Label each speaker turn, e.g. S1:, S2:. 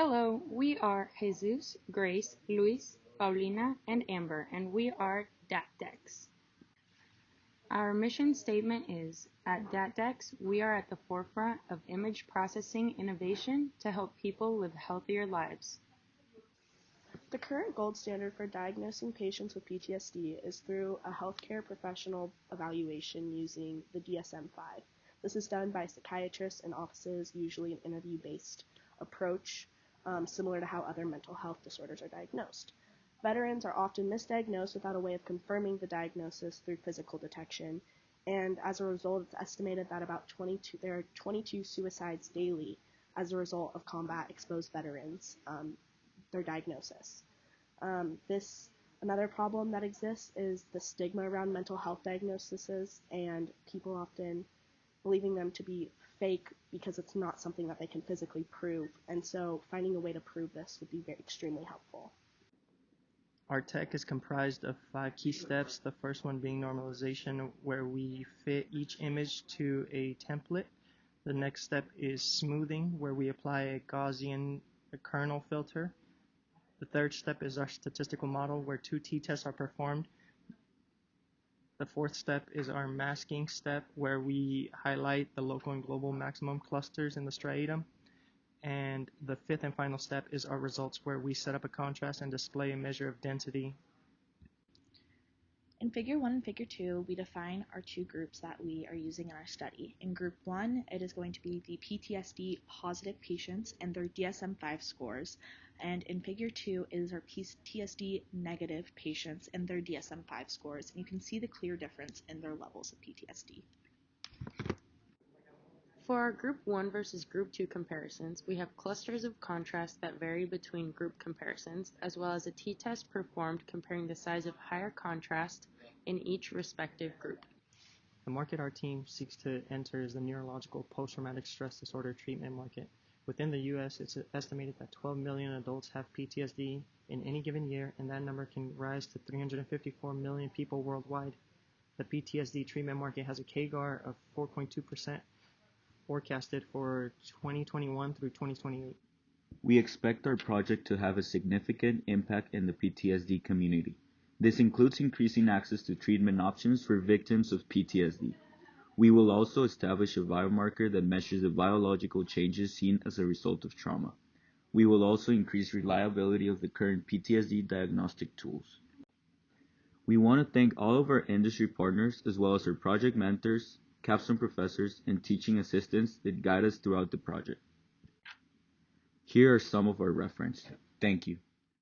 S1: Hello, we are Jesus, Grace, Luis, Paulina, and Amber, and we are DATdex. Our mission statement is, at DATdex, we are at the forefront of image processing innovation to help people live healthier lives.
S2: The current gold standard for diagnosing patients with PTSD is through a healthcare professional evaluation using the DSM-5. This is done by psychiatrists in offices, usually an interview-based approach, similar to how other mental health disorders are diagnosed. Veterans are often misdiagnosed without a way of confirming the diagnosis through physical detection, and as a result, it's estimated that there are 22 suicides daily as a result of combat-exposed veterans. Their diagnosis. Another problem that exists is the stigma around mental health diagnoses and people often believing them to be fake because it's not something that they can physically prove. And so finding a way to prove this would be extremely helpful.
S3: Our tech is comprised of 5 key steps, the first one being normalization, where we fit each image to a template. The next step is smoothing, where we apply a Gaussian kernel filter. The third step is our statistical model, where 2 t-tests are performed. The fourth step is our masking step, where we highlight the local and global maximum clusters in the striatum. And the fifth and final step is our results, where we set up a contrast and display a measure of density.
S4: In Figure 1 and Figure 2, we define our 2 groups that we are using in our study. In Group 1, it is going to be the PTSD positive patients and their DSM-5 scores. And in Figure 2 is our PTSD negative patients and their DSM-5 scores. And you can see the clear difference in their levels of PTSD.
S1: For our Group 1 versus Group 2 comparisons, we have clusters of contrast that vary between group comparisons, as well as a t-test performed comparing the size of higher contrast in each respective group.
S3: The market our team seeks to enter is the neurological post-traumatic stress disorder treatment market. Within the U.S., it's estimated that 12 million adults have PTSD in any given year, and that number can rise to 354 million people worldwide. The PTSD treatment market has a CAGR of 4.2%. forecasted for 2021 through 2028.
S5: We expect our project to have a significant impact in the PTSD community. This includes increasing access to treatment options for victims of PTSD. We will also establish a biomarker that measures the biological changes seen as a result of trauma. We will also increase reliability of the current PTSD diagnostic tools. We want to thank all of our industry partners as well as our project mentors, Capstone professors, and teaching assistants that guide us throughout the project. Here are some of our references. Thank you.